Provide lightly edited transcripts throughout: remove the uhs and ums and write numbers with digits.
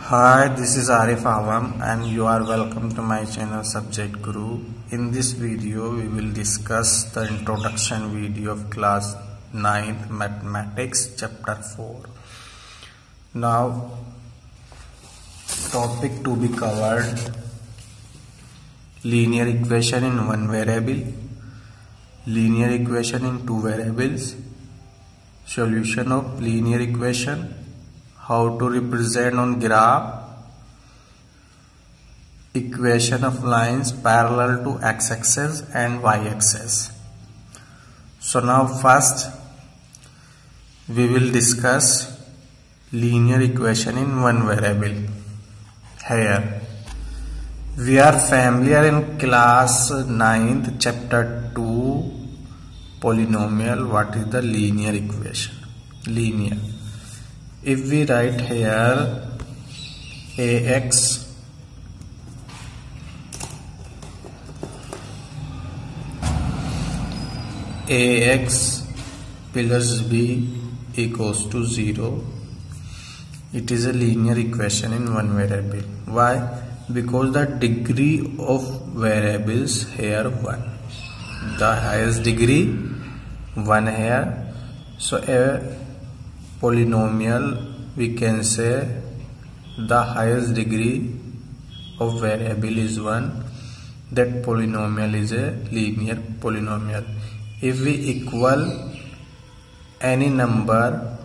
Hi, this is Arif Awam and you are welcome to my channel Subject Guru. In this video, we will discuss the introduction video of class 9th Mathematics chapter 4. Now, topic to be covered: linear equation in one variable, linear equation in two variables, solution of linear equation, how to represent on graph, equation of lines parallel to x-axis and y-axis. So now first we will discuss linear equation in one variable. Here we are familiar in class 9th chapter 2 polynomial. What is the linear equation? Linear. If we write here ax plus b equals to 0, it is a linear equation in one variable. Why? Because the degree of variables here 1, the highest degree 1 here. So a polynomial, we can say the highest degree of variable is 1. That polynomial is a linear polynomial. If we equal any number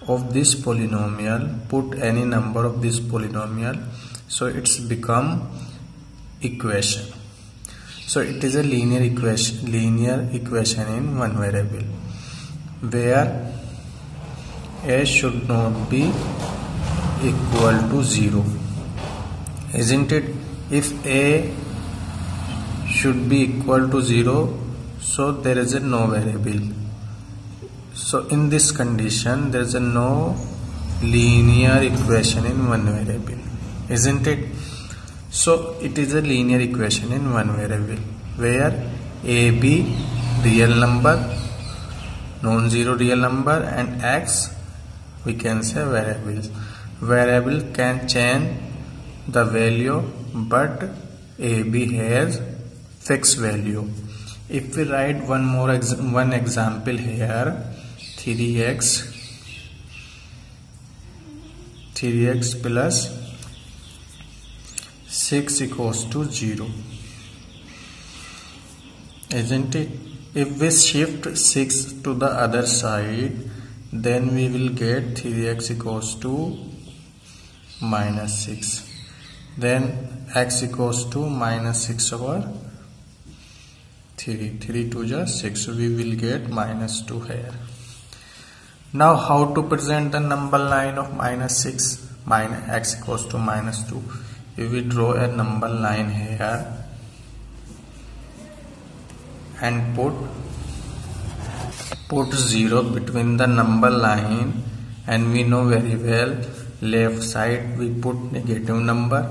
of this polynomial, put any number of this polynomial, so it's become equation. So it is a linear equation in one variable where a should not be equal to 0, isn't it? If a should be equal to 0, so there is a no variable. So in this condition there is a no linear equation in one variable, isn't it? So it is a linear equation in one variable where a, b real number, non-zero real number, and x we can say variables. Variable can change the value, but a, b has fixed value. If we write one example here, 3x plus 6 equals to 0, isn't it? If we shift 6 to the other side, then we will get 3x equals to minus 6. Then x equals to minus 6 over 3. 3 to just 6. So we will get minus 2 here. Now how to present the number line of minus 6? Minus x equals to minus 2. If we draw a number line here and put 0 between the number line, and we know very well left side we put negative number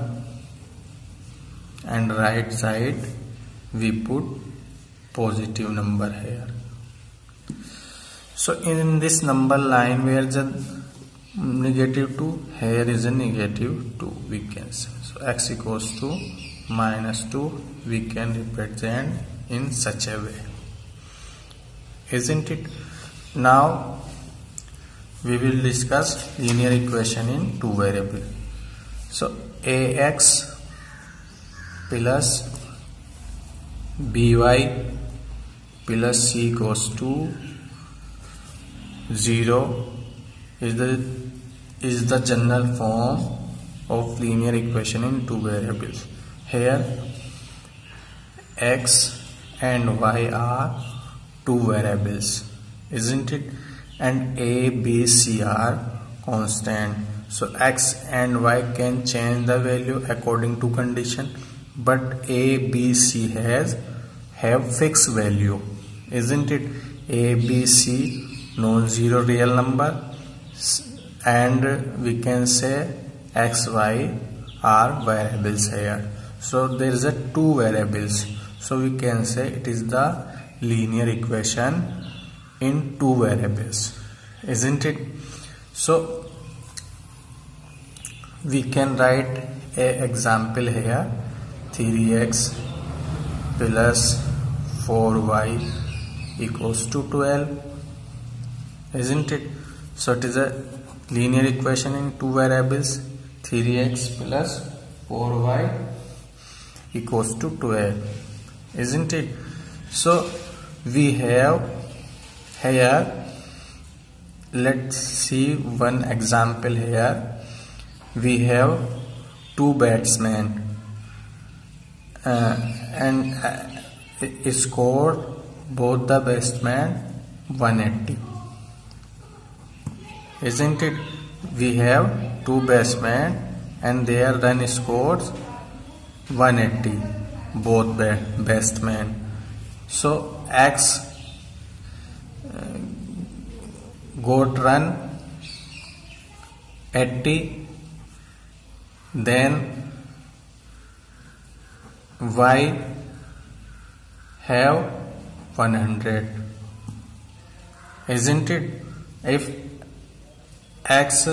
and right side we put positive number here. So in this number line where is a negative 2, here is a negative 2, we can say. So x equals to minus 2 we can represent in such a way, isn't it? Now we will discuss linear equation in two variables. So ax plus by plus c equals to 0 is the general form of linear equation in two variables. Here x and y are two variables, isn't it? And a, b, c are constant. So x and y can change the value according to condition, but a, b, c have fixed value, isn't it? A, b, c non-zero real number, and we can say x, y are variables here. So there is a two variables. So we can say it is the linear equation in two variables, isn't it? So we can write a example here. 3x plus 4y equals to 12, isn't it? So it is a linear equation in two variables. 3x plus 4y equals to 12, isn't it? So we have here, let's see one example here. We have two batsmen and scored both the batsmen 180, isn't it? We have two batsmen and their run scores 180, both batsmen. So X got run 80, then Y have 100, isn't it? If X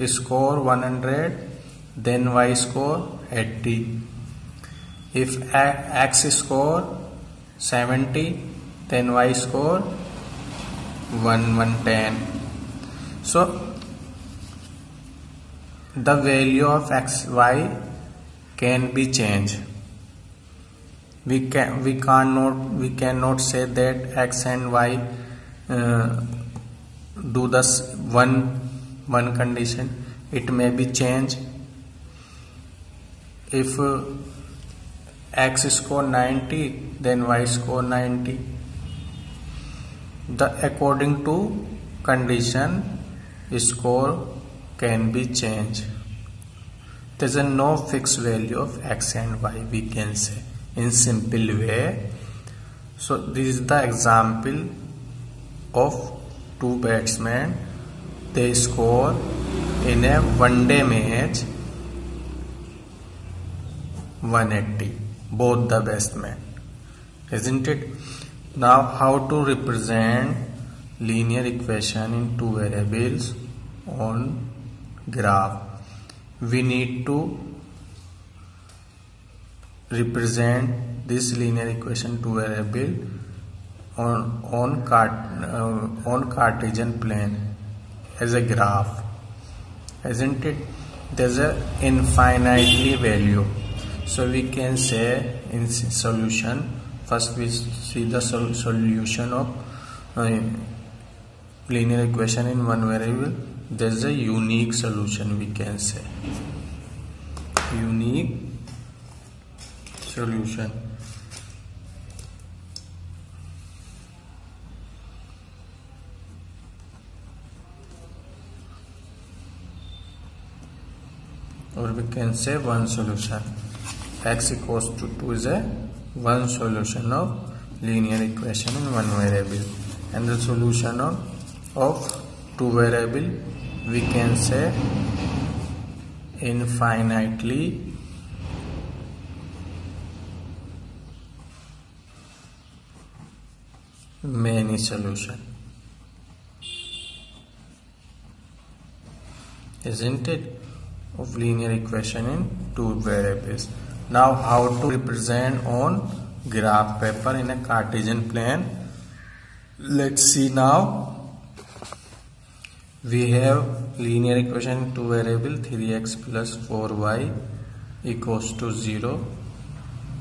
score 100, then Y score 80. If X score 70, then Y score 110. So the value of X, Y can be changed. We cannot say that X and Y do this one condition. It may be changed. If X score 90, then Y score 90. According to condition, score can be changed. There is no fixed value of X and Y, we can say in simple way. So this is the example of two batsmen. They score in a one-day match 180, both the batsmen, isn't it? Now how to represent linear equation in two variables on graph? We need to represent this linear equation two variable on Cartesian plane as a graph, isn't it? There's a infinitely value. So we can say in solution, first we see the solution of linear equation in one variable. There's a unique solution, we can say unique solution. Or we can say one solution. X equals to 2 is a one solution of linear equation in one variable, and the solution of two variable we can say infinitely many solution, isn't it, of linear equation in two variables. Now how to represent on graph paper in a Cartesian plane? Let's see now. We have linear equation two variable 3x plus 4y equals to 0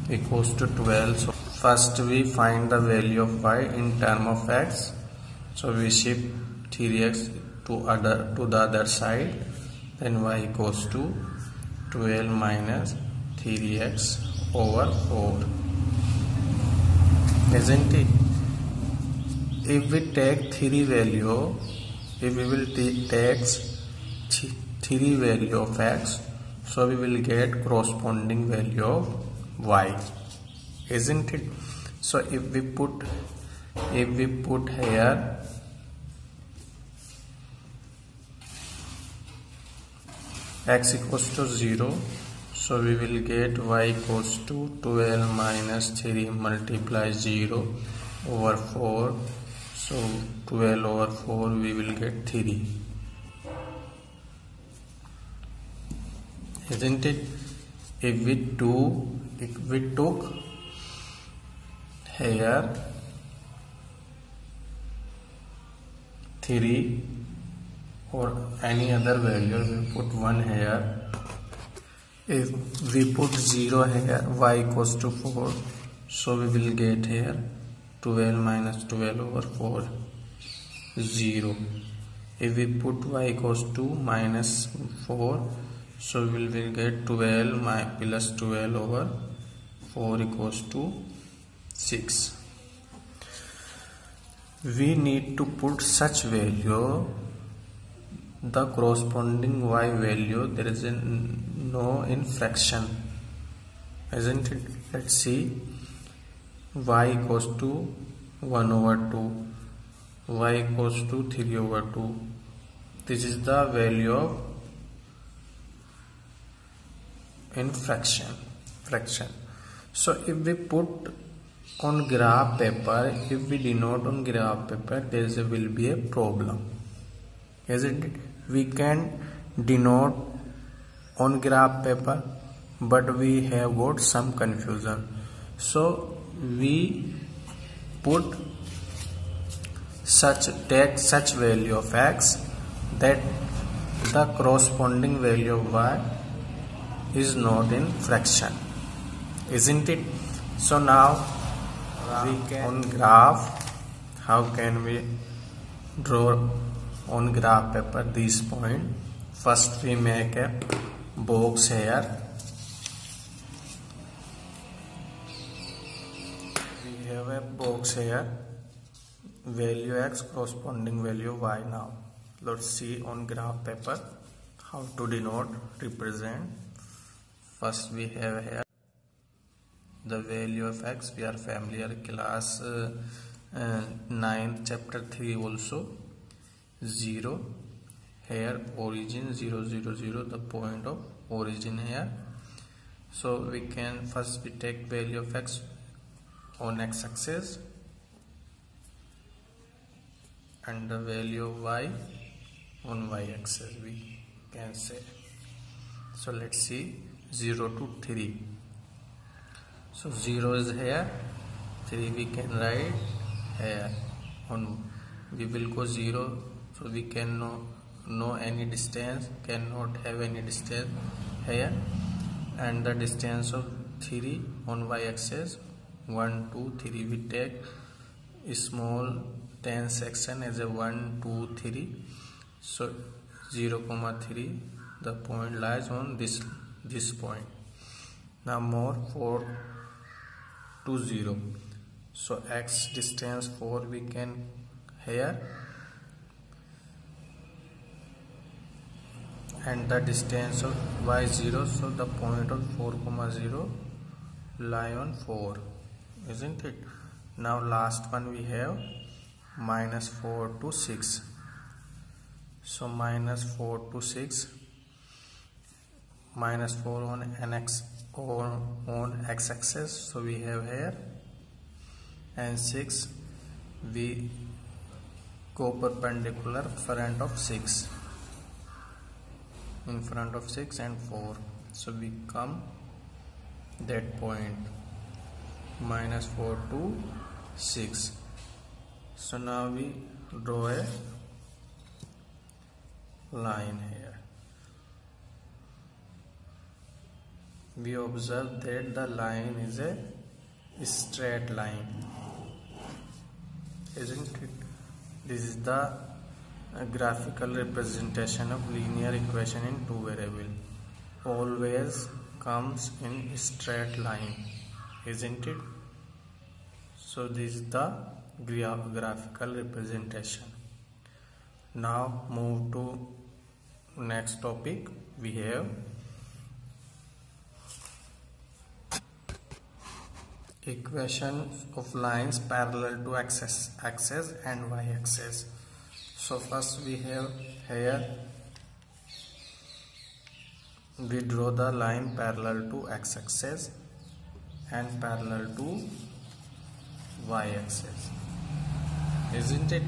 equals to 12. So first we find the value of y in term of x. So we shift 3x to the other side, then y equals to 12 minus 3x over 4, isn't it? If we take 3 value, if we will take 3 value of x, so we will get corresponding value of y, isn't it? So if we put here x equals to 0, so we will get y equals to 12 minus 3 multiply 0 over 4. So 12 over 4 we will get 3, isn't it? If we took here 3 or any other value, we put 1 here. If we put 0 here, y equals to 4, so we will get here 12 minus 12 over 4, 0. If we put y equals to minus 4, so we will get 12 plus 12 over 4 equals to 6. We need to put such value, the corresponding y value, there is no in fraction, isn't it? Let's see. Y equals to 1 over 2, y equals to 3 over 2. This is the value of in fraction. So if we put on graph paper, if we denote on graph paper, there will be a problem, isn't it? We can denote on graph paper, but we have got some confusion. So we take such value of x that the corresponding value of y is not in fraction, isn't it? So now we can on graph, how can we draw on graph paper this point? First we make a box here. We have a box here, value x corresponding value y. Now let's see on graph paper how to denote, represent. First we have here the value of x. We are familiar, class 9 chapter 3 also. 0 here, origin 0 0 0, the point of origin here. So we can first we take value of x on x-axis and the value of y on y-axis, we can say. So let's see, 0 to 3. So 0 is here, 3 we can write here. On we will go 0, so we can know any distance, cannot have any distance here, and the distance of 3 on y-axis 1 2 3. We take a small 10 section as a 1 2 3. So 0, 3, the point lies on this point. Now more 4 to 0. So x distance 4 we can here, and the distance of y 0, so the point of 4, 0 lie on 4, isn't it? Now last one we have minus 4 to 6. So minus 4 to 6, minus 4 on nx or on x-axis, so we have here, and 6 we go perpendicular front of 6, in front of 6 and 4, so we come that point, minus 4 to 6. So now we draw a line here. We observe that the line is a straight line, isn't it? This is the graphical representation of linear equation in two variable. Always comes in straight line, isn't it? So this is the graphical representation. Now move to next topic. We have equation of lines parallel to axis and y-axis. So first we have here, we draw the line parallel to x-axis and parallel to y-axis, isn't it?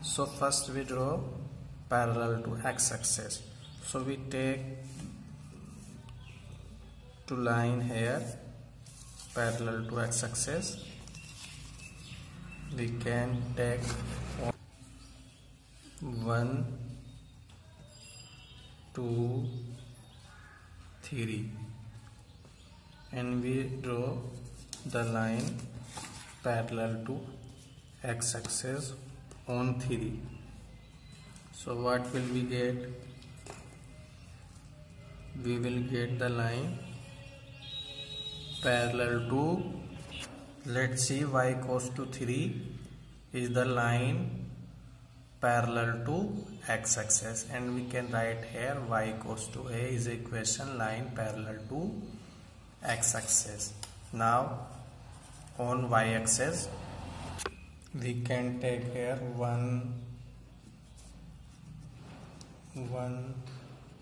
So first we draw parallel to x-axis. So we take to line here parallel to x-axis. We can take 1, 2, 3 and we draw the line parallel to x-axis on 3. So what will we get? We will get the line parallel to, let's see, y equals to 3 is the line parallel to x-axis, and we can write here y equals to a is equation line parallel to x-axis. Now on y-axis we can take here 1,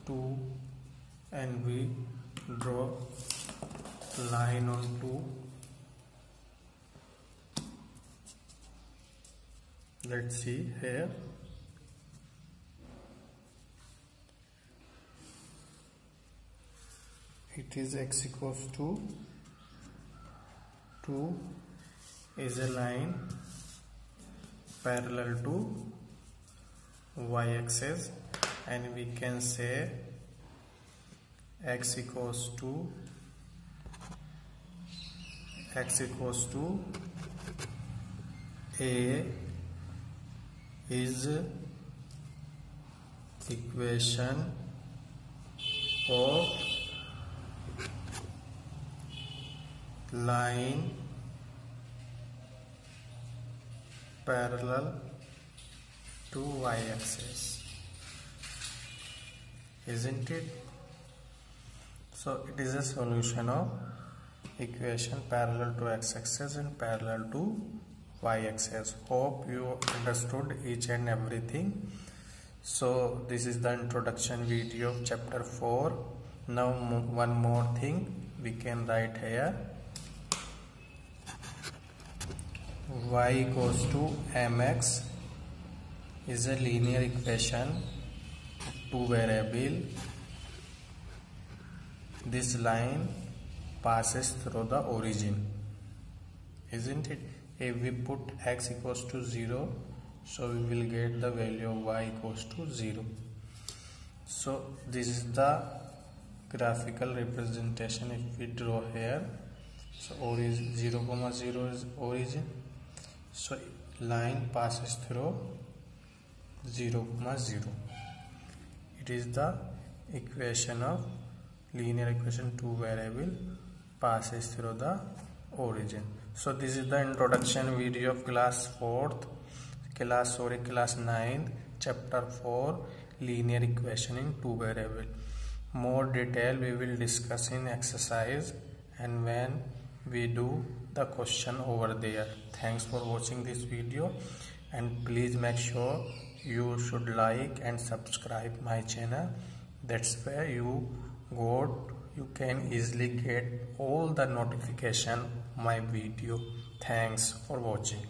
2 and we draw line on 2. Let's see here. It is x equals to 2 is a line parallel to y-axis, and we can say x equals to a is equation of line parallel to y-axis, isn't it? So it is a solution of equation parallel to x-axis and parallel to y-axis. Hope you understood each and everything. So this is the introduction video of chapter 4. Now one more thing we can write here. Y equals to mx is a linear equation, two variable. This line passes through the origin, isn't it? If we put x equals to 0, so we will get the value of y equals to 0. So this is the graphical representation. If we draw here, so origin 0, 0 is origin, so line passes through 0, 0. It is the equation of linear equation, two variable passes through the origin. So this is the introduction video of class 9, chapter 4, linear equation in two variable. More detail we will discuss in exercise and when we do the question over there. Thanks for watching this video, and please make sure you should like and subscribe my channel. That's where you can easily get all the notification my video. Thanks for watching.